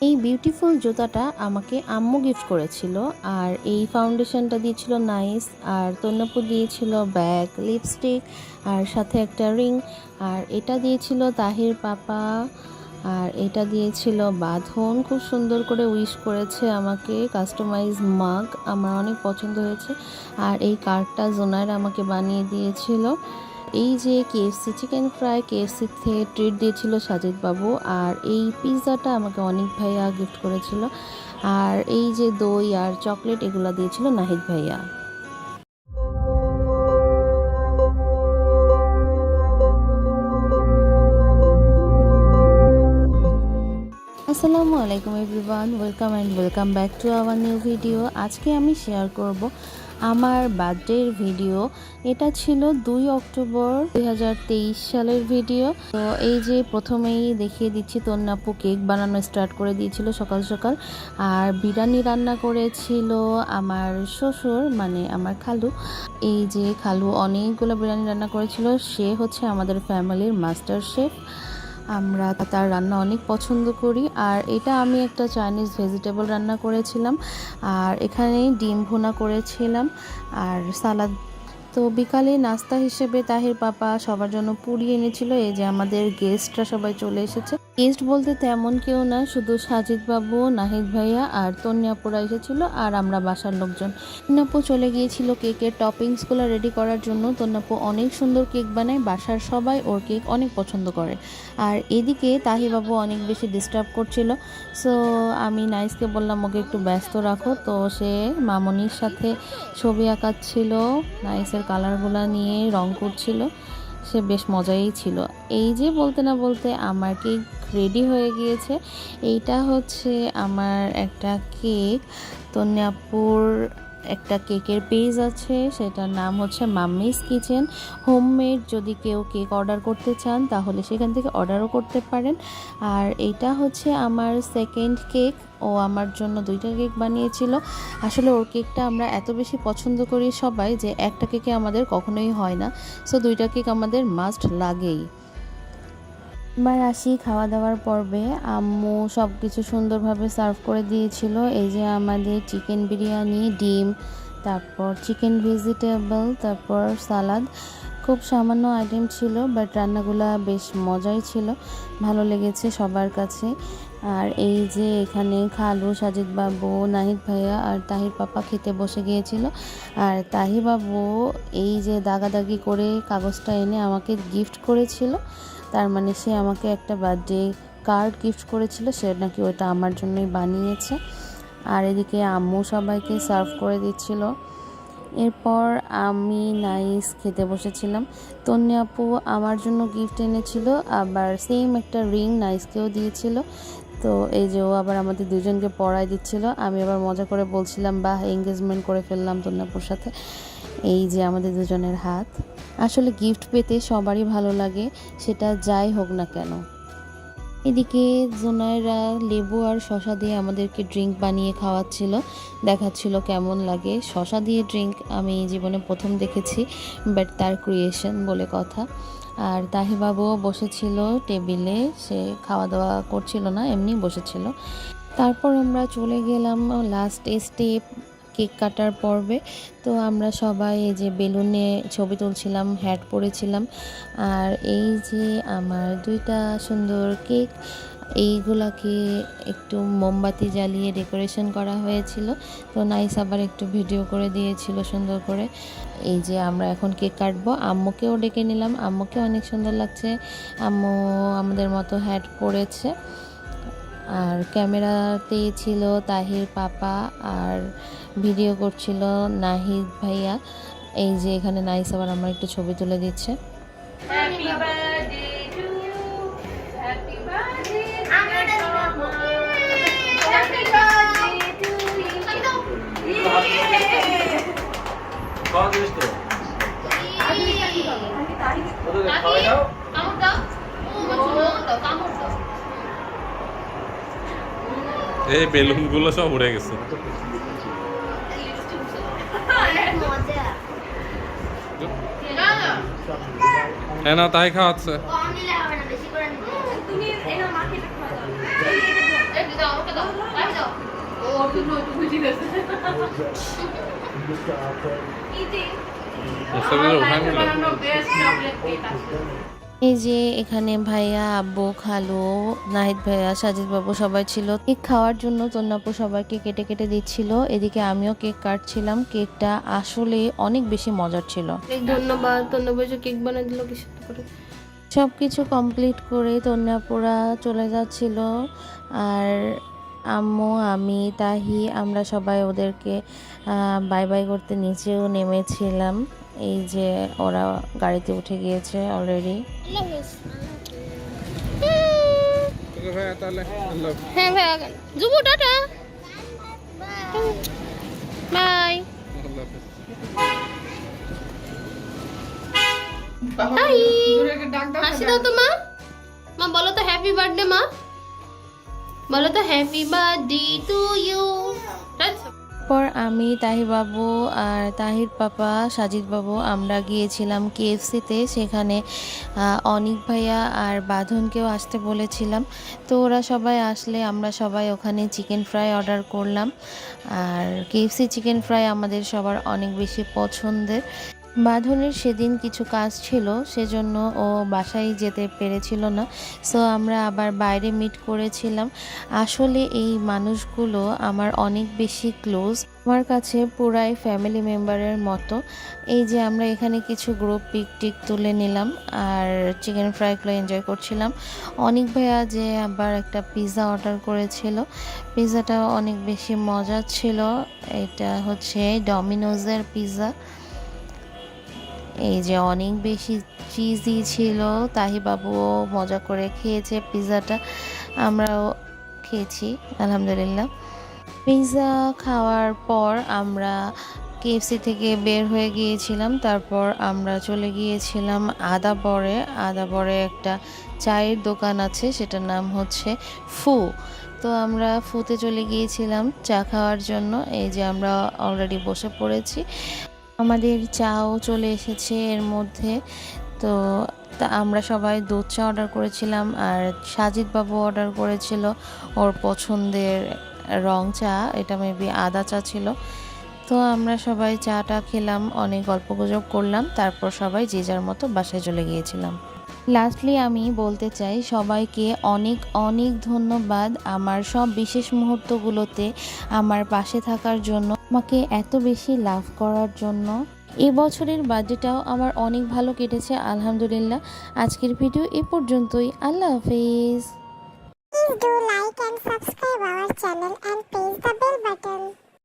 এই বিউটিফুল জুতাটা আমাকে আম্মু গিফট করেছিল। আর এই ফাউন্ডেশনটা দিয়েছিল নাইস। আর তন্নাপু দিয়েছিল ব্যাগ, লিপস্টিক আর সাথে একটা রিং। আর এটা দিয়েছিল তাহির পাপা। আর এটা দিয়েছিল বাঁধন, খুব সুন্দর করে উইশ করেছে আমাকে। কাস্টমাইজ মাগ আমার অনেক পছন্দ হয়েছে। আর এই কার্ডটা জোনায়ের আমাকে বানিয়ে দিয়েছিল। এই যে কেএফসি চিকেন ফ্রাই, কেএফসি থেকে ট্রিট দিয়েছিল সাজিদ বাবু। আর এই পিৎজাটা আমাকে অনেক ভাইয়া গিফট করেছিল। আর এই যে দই আর চকলেট এগুলো দিয়েছিল নাহিদ ভাইয়া। আসসালামু আলাইকুম everyone, welcome back to our new video. আজকে আমি শেয়ার করব আমার বার্থডের ভিডিও। এটা ছিল 2 অক্টোবর 2023 সালের ভিডিও। তো এই যে প্রথমেই দেখিয়ে দিচ্ছি, তন্নাপু কেক বানানো স্টার্ট করে দিয়েছিল সকাল সকাল। আর বিরিয়ানি রান্না করেছিল আমার শ্বশুর, মানে আমার খালু। এই যে খালু অনেকগুলো বিরিয়ানি রান্না করেছিল। সে হচ্ছে আমাদের ফ্যামিলির মাস্টার শেফ। আমরা তার রান্না অনেক পছন্দ করি। আর এটা আমি একটা চাইনিজ ভেজিটেবল রান্না করেছিলাম। আর এখানে ডিম ভুনা করেছিলাম আর সালাদ। তো বিকালে নাস্তা হিসেবে তাহির পাপা সবার জন্য পুরি এনেছিল। এই যে আমাদের গেস্টরা সবাই চলে এসেছে। গেস্ট বলতে তেমন কেউ না, শুধু সাজিদ বাবু, নাহিদ ভাইয়া আর তন্যাপুরা এসেছিল আর আমরা বাসার লোকজন। তন্যাপু চলে গিয়েছিল কেকের টপিংসগুলো রেডি করার জন্য। তন্যাপু অনেক সুন্দর কেক বানায়, বাসার সবাই ওর কেক অনেক পছন্দ করে। আর এদিকে তাহির বাবু অনেক বেশি ডিস্টার্ব করছিল। সো আমি নাইসকে বললাম ওকে একটু ব্যস্ত রাখো। তো সে মামনির সাথে ছবি আঁকাচ্ছিল, নাইসের কালারগুলো নিয়ে রং করছিল। সে বেশ মজাই ছিল। এই যে বলতে না বলতে আমার কেক রেডি হয়ে গিয়েছে। এইটা হচ্ছে আমার একটা কেক। তন্যাপুর একটা কেকের পেজ আছে, সেটার নাম হচ্ছে মাম্মিস কিচেন হোমমেড। যদি কেউ কেক অর্ডার করতে চান তাহলে সেখান থেকে অর্ডারও করতে পারেন। আর এটা হচ্ছে আমার সেকেন্ড কেক। ও আমার জন্য 2টা কেক বানিয়েছিল। আসলে ওর কেকটা আমরা এত বেশি পছন্দ করি সবাই যে একটা কেকে আমাদের কখনোই হয় না। সো 2টা কেক আমাদের মাস্ট লাগেই। এবার আসি খাওয়া দাওয়ার পর্বে। আম্মু সব কিছু সুন্দরভাবে সার্ভ করে দিয়েছিল। এই যে আমাদের চিকেন বিরিয়ানি, ডিম, তারপর চিকেন ভেজিটেবল, তারপর সালাদ। খুব সামান্য আইটেম ছিল, বাট রান্নাগুলো বেশ মজাই ছিল, ভালো লেগেছে সবার কাছে। আর এই যে এখানে খালু, সাজিদ বাবু, নাহিদ ভাইয়া আর তাহির পাপা খেতে বসে গিয়েছিল। আর তাহির বাবু এই যে দাগাদাগি করে কাগজটা এনে আমাকে গিফট করেছিল। তার মানে সে আমাকে একটা বার্থডে কার্ড গিফট করেছিল, সে নাকি ওটা আমার জন্যই বানিয়েছে। আর এদিকে আম্মু সবাইকে সার্ভ করে দিচ্ছিল। এরপর আমি নাইস খেতে বসেছিলাম। তন্নি আপু আমার জন্য গিফট এনেছিল, আবার সেম একটা রিং নাইসকেও দিয়েছিল। তো এই যে ও আবার আমাদের দুজনকে পড়ায় দিচ্ছিল। আমি আবার মজা করে বলছিলাম, বাহ, এঙ্গেজমেন্ট করে ফেললাম তন্নাপুর সাথে। এই যে আমাদের দুজনের হাত। আসলে গিফট পেতে সবারই ভালো লাগে, সেটা যাই হোক না কেন। এদিকে জোনায়েরা লেবু আর শসা দিয়ে আমাদেরকে ড্রিঙ্ক বানিয়ে খাওয়াচ্ছিল, দেখাচ্ছিল কেমন লাগে। শসা দিয়ে ড্রিঙ্ক আমি জীবনে প্রথম দেখেছি, বাট তার ক্রিয়েশন বলে কথা। আর তাহিবাবুও বসেছিল টেবিলে, সে খাওয়া দাওয়া করছিল না, এমনি বসেছিল। তারপর আমরা চলে গেলাম লাস্ট স্টেপ, কেক কাটার পর্বে। তো আমরা সবাই এই যে বেলুনে ছবি তুলছিলাম, হ্যাট পরেছিলাম। আর এই যে আমার 2টা সুন্দর কেক, এইগুলাকে একটু মোমবাতি জ্বালিয়ে ডেকোরেশন করা হয়েছিল। তো নাইস আবার একটু ভিডিও করে দিয়েছিল সুন্দর করে। এই যে আমরা এখন কেক কাটবো। আম্মুকেও ডেকে নিলাম, আম্মুকে অনেক সুন্দর লাগছে। আম্মু আমাদের মতো হ্যাট পরেছে। আর ক্যামেরাতে ছিল তাহির পাপা আর ভিডিও করছিল নাহিদ ভাইয়া। এই যে এখানে নাইস আবার আমার একটু ছবি তুলে দিচ্ছে। Happy birthday to you, happy birthday, happy birthday to you. কত দিস তো? আমি কি করব? আমি তাই ওদের খাওয়াই দাও। কামড় দাও, কামড় দাও। এই বেলুনগুলো সব উড়ে গেছে। হ্যাঁ না, তাই খাওয়াচ্ছে। তুমি এনা মাকে খাওয়া দাও। ব্যাটারি দাও আমাকে দাও তাই দাও ও তো বুঝি গেছে ইতি মুস্তাফিজের ওখানে মিলে বানানো বেস্ট চকলেট কেক আছে এই যে এখানে ভাইয়া, আব্বু, খালু, নাহিদ ভাইয়া, সাজিদ বাবু সবাই ছিল কেক খাওয়ার জন্য। তন্নাপু সবাইকে কেটে কেটে দিচ্ছিল, এদিকে আমিও কেক কাটছিলাম। কেকটা আসলে অনেক বেশি মজার ছিল। ধন্যবাদ তন্নাপু যে কেক বানাই দিল কি সুন্দর করে। সব কিছু কমপ্লিট করে তন্নাপুরা চলে যাচ্ছিল, আর আম্মু, আমি, তাহি আমরা সবাই ওদেরকে বাই বাই করতে নিচেও নেমেছিলাম। এই যে ওরা গাড়িতে উঠে গিয়েছে অলরেডি। ভাইয়া তাহলে আল্লাহ হ্যাঁ ভাই জুবু টাটা বাই হাই হাসি দাও তো মা মা বলো তো হ্যাপি বার্থডে মা বলো তো হ্যাপি বার্থডে টু ইউ পর আমি, তাহি বাবু আর তাহির পাপা, সাজিদ বাবু আমরা গিয়েছিলাম কেএফসিতে। সেখানে অনিক ভাইয়া আর বাঁধনকেও আসতে বলেছিলাম। তো ওরা সবাই আসলে আমরা সবাই ওখানে চিকেন ফ্রাই অর্ডার করলাম। আর কেএফসি চিকেন ফ্রাই আমাদের সবার অনেক বেশি পছন্দের। বাঁধনের সেদিন কিছু কাজ ছিল, সেজন্য ও বাসায় যেতে পেরেছিল না। সো আমরা আবার বাইরে মিট করেছিলাম। আসলে এই মানুষগুলো আমার অনেক বেশি ক্লোজ, আমার কাছে পুরাই ফ্যামিলি মেম্বারের মতো। এই যে আমরা এখানে কিছু গ্রুপ পিক টিক তুলে নিলাম আর চিকেন ফ্রাইগুলো এনজয় করছিলাম। অনেক ভাইয়া যে আবার একটা পিৎজা অর্ডার করেছিল, পিৎজাটাও অনেক বেশি মজা ছিল। এটা হচ্ছে ডমিনোজের পিৎজা। এই যে অনেক বেশি চিজি ছিল, তাহি বাবুও মজা করে খেয়েছে পিৎজাটা, আমরাও খেয়েছি আলহামদুলিল্লাহ। পিৎজা খাওয়ার পর আমরা কেএফসি থেকে বের হয়ে গিয়েছিলাম। তারপর আমরা চলে গিয়েছিলাম আদাবরে একটা চায়ের দোকান আছে, সেটার নাম হচ্ছে ফু। তো আমরা ফুতে চলে গিয়েছিলাম চা খাওয়ার জন্য। এই যে আমরা অলরেডি বসে পড়েছি, আমাদের চাও চলে এসেছে এর মধ্যে। তো আমরা সবাই দুধ চা অর্ডার করেছিলাম, আর সাজিদ বাবু অর্ডার করেছিল ওর পছন্দের রং চা, এটা মেবি আদা চা ছিল। তো আমরা সবাই চাটা খেলাম, অনেক গল্পগুজব করলাম, তারপর সবাই যে যার মতো বাসায় চলে গিয়েছিলাম। লাস্টলি আমি বলতে চাই সবাইকে অনেক অনেক ধন্যবাদ আমার সব বিশেষ মুহূর্তগুলোতে আমার পাশে থাকার জন্য, আমাকে এত বেশি লাভ করার জন্য। এই বছরের বার্থডেটাও আমার অনেক ভালো কেটেছে আলহামদুলিল্লাহ। আজকের ভিডিও এ পর্যন্তই। আল্লাহ হাফেজ। Please do like and subscribe our channel and press the bell